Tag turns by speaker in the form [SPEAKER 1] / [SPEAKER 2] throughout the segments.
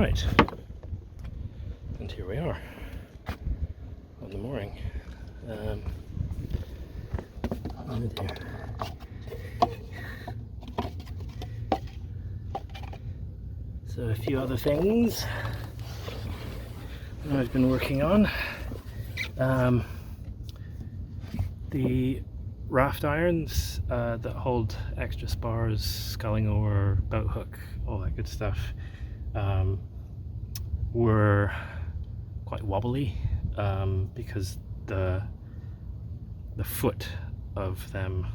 [SPEAKER 1] Right, and here we are on the mooring. Oh dear. So a few other things I've been working on. The raft irons that hold extra spars, sculling oar, boat hook, all that good stuff, were quite wobbly because the foot of them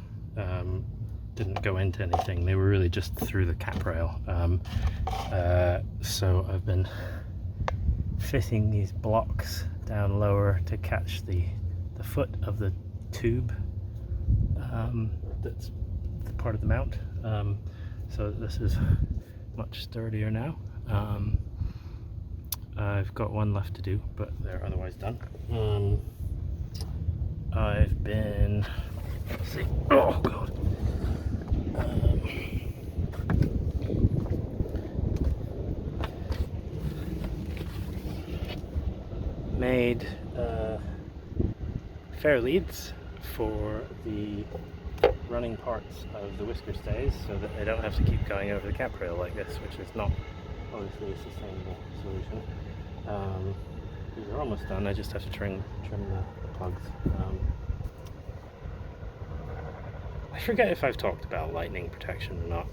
[SPEAKER 1] didn't go into anything. They were really just through the cap rail. So I've been fitting these blocks down lower to catch the foot of the tube that's the part of the mount, so this is much sturdier now. I've got one left to do, but they're otherwise done. I've been, let's see, oh god, made fair leads for the running parts of the whisker stays so that they don't have to keep going over the cap rail like this, which is not obviously a sustainable solution. These are almost done. I just have to trim the plugs. I forget if I've talked about lightning protection or not.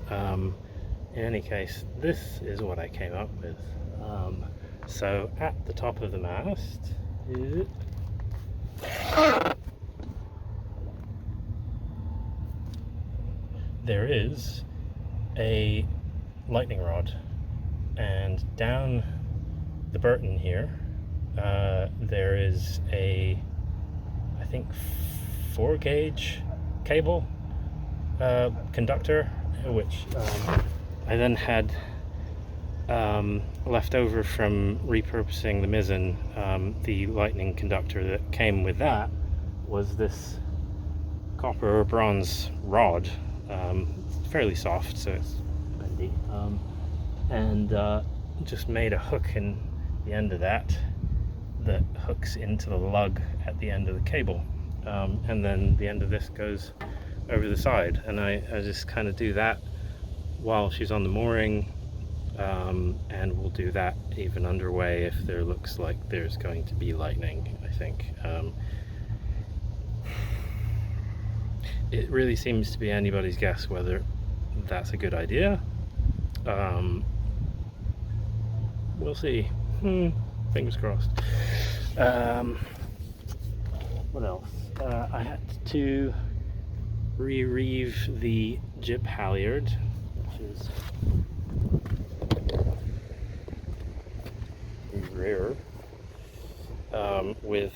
[SPEAKER 1] In any case, this is what I came up with. So at the top of the mast there is a lightning rod, and down the Burton here there is a, I think, 4-gauge cable conductor, which I then had left over from repurposing the mizzen. The lightning conductor that came with that was this copper or bronze rod, fairly soft, so it's bendy, and just made a hook in the end of that hooks into the lug at the end of the cable, and then the end of this goes over the side, and I just kind of do that while she's on the mooring, and we'll do that even underway if there looks like there's going to be lightning, I think. It really seems to be anybody's guess whether that's a good idea. We'll see. Fingers crossed. What else? I had to re-reeve the jib halyard, which is rear, with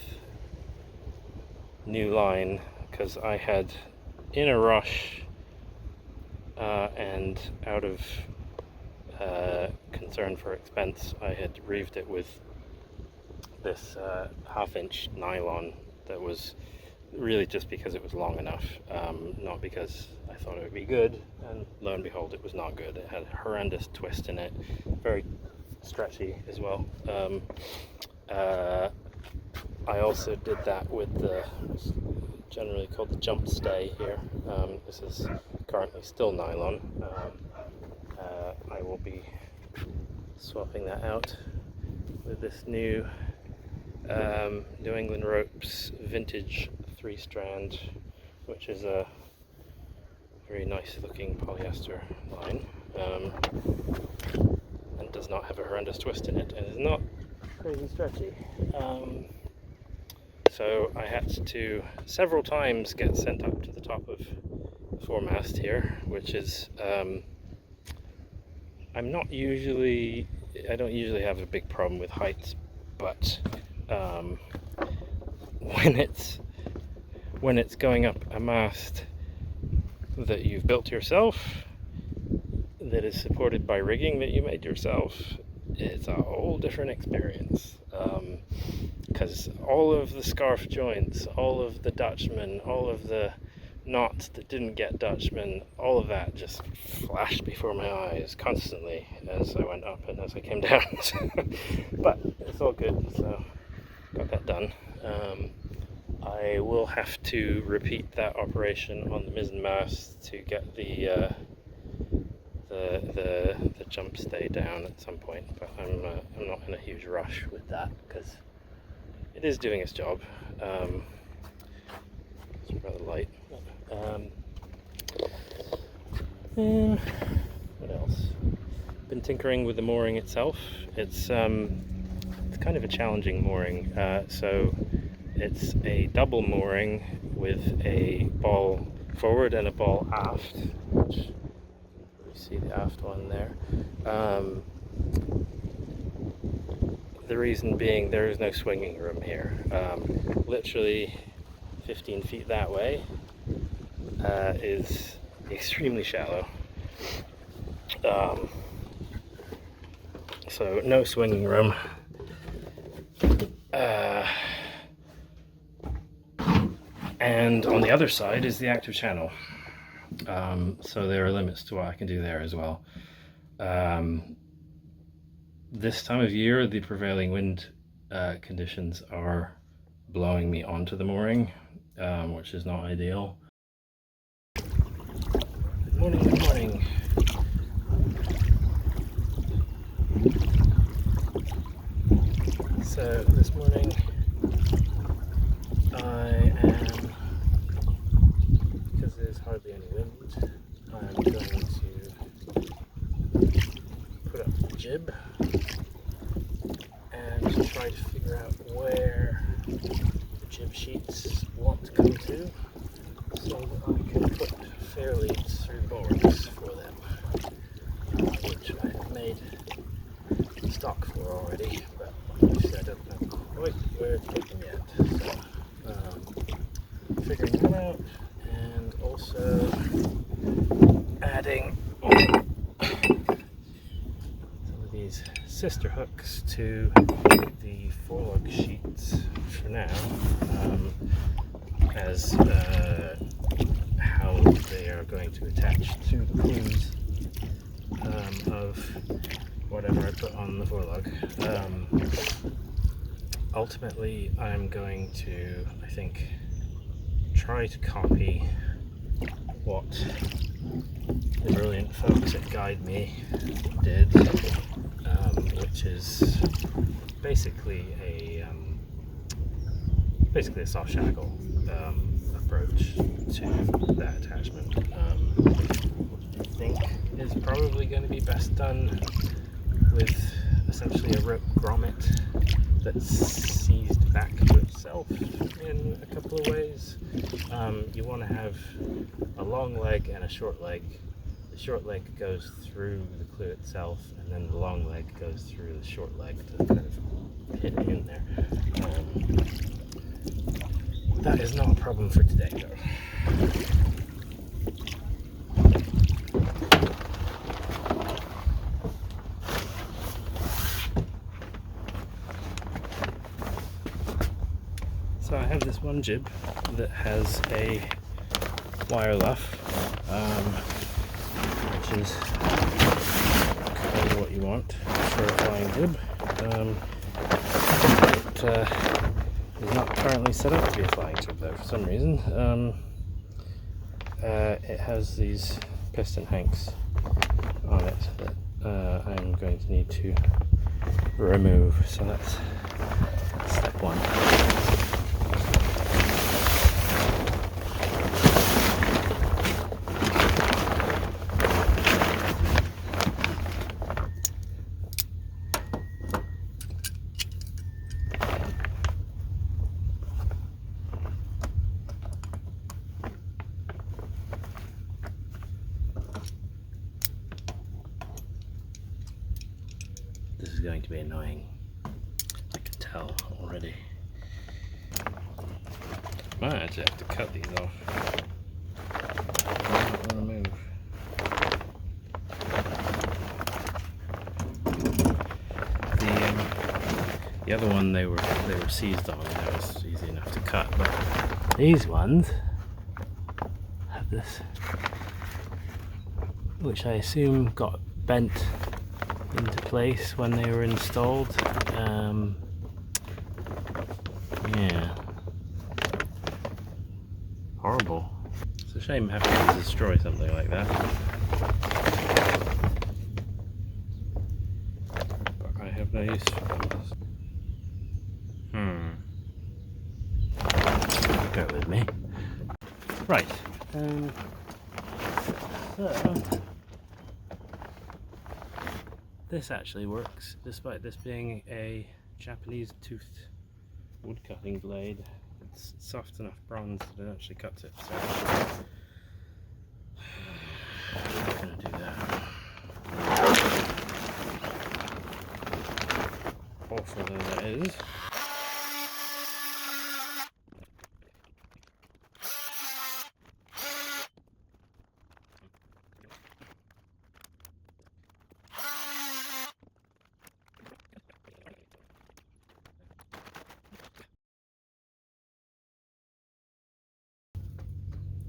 [SPEAKER 1] new line, because I had, in a rush and out of concern for expense, I had reeved it with this 1/2-inch nylon that was really just because it was long enough, not because I thought it would be good, and lo and behold it was not good. It had a horrendous twist in it, very stretchy as well. I also did that with the, generally called the jump stay here. This is currently still nylon. I will be swapping that out with this new New England Ropes vintage 3-strand, which is a very nice looking polyester line, and does not have a horrendous twist in it, and is not crazy stretchy. So I had to several times get sent up to the top of the foremast here, which is I don't usually have a big problem with heights, but when it's going up a mast that you've built yourself, that is supported by rigging that you made yourself, it's a whole different experience, because all of the scarf joints, all of the Dutchmen, all of the knot that didn't get Dutchman, all of that just flashed before my eyes constantly as I went up and as I came down. But it's all good, so got that done. I will have to repeat that operation on the mizzen mast to get the jump stay down at some point, but I'm not in a huge rush with that because it is doing its job. It's rather light. What else? Been tinkering with the mooring itself. It's kind of a challenging mooring. So it's a double mooring with a ball forward and a ball aft, which you see the aft one there. The reason being there is no swinging room here. Literally 15 feet that way is extremely shallow. So no swinging room. And on the other side is the active channel. So there are limits to what I can do there as well. This time of year, the prevailing wind conditions are blowing me onto the mooring, which is not ideal. Good morning, good morning. So this morning I am, because there's hardly any wind, I'm going to put up the jib and try to figure out where the jib sheets want to come to so that I can put fair leads through boards for them, which I have made stock for already, but obviously I don't know quite where to put them yet. So figuring that out, and also adding some of these sister hooks to the forelog sheets for now, as how they are going to attach to the pulleys of whatever I put on the forelog. Ultimately, I'm going to, I think, try to copy what the brilliant folks at Guide Me did, which is basically a soft shackle approach to that attachment. I think is probably going to be best done with essentially a rope grommet that's seized back to itself in a couple of ways. You want to have a long leg and a short leg. The short leg goes through the clue itself, and then the long leg goes through the short leg to kind of hit it in there. That is not a problem for today, though. So I have this one jib that has a wire luff, which is kind of what you want for a flying jib. It is not currently set up to be a flying jib though, for some reason. It has these piston hanks on it that I'm going to need to remove, so that's step one. This is going to be annoying. I can tell already. Might actually have to cut these off. I don't want to move. The other one they were seized on, and that was easy enough to cut. But these ones, this, which I assume got bent into place when they were installed. Yeah, horrible. It's a shame having to destroy something like that, but I have no use for this. Bear with me. Right, so this actually works, despite this being a Japanese toothed woodcutting blade. It's soft enough bronze that it actually cuts it, so I'm not going to do that. Awful though that is.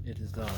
[SPEAKER 1] It is done.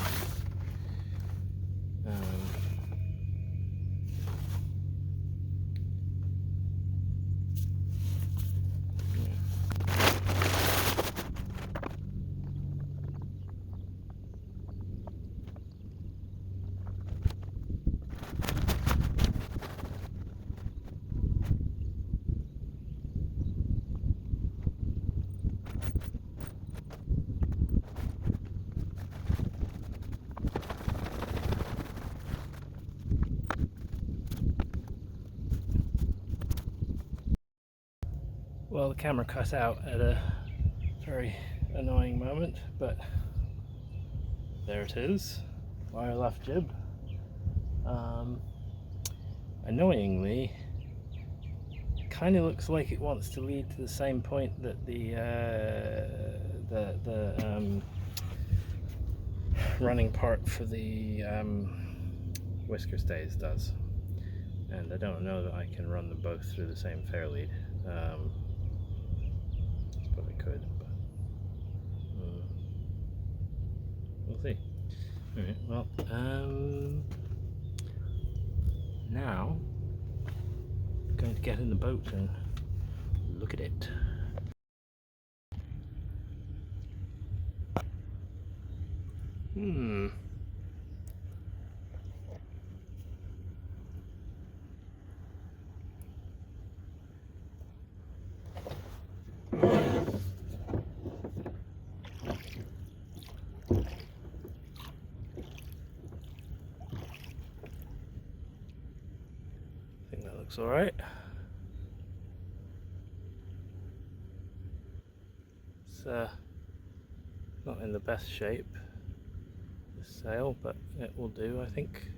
[SPEAKER 1] Well, the camera cut out at a very annoying moment, but there it is, wire left jib. Annoyingly, it kind of looks like it wants to lead to the same point that the running part for the whisker stays does, and I don't know that I can run them both through the same fair lead. Probably could, but we'll see. Alright, well, now I'm going to get in the boat and look at it. I think that looks alright. It's not in the best shape, this sail, but it will do, I think.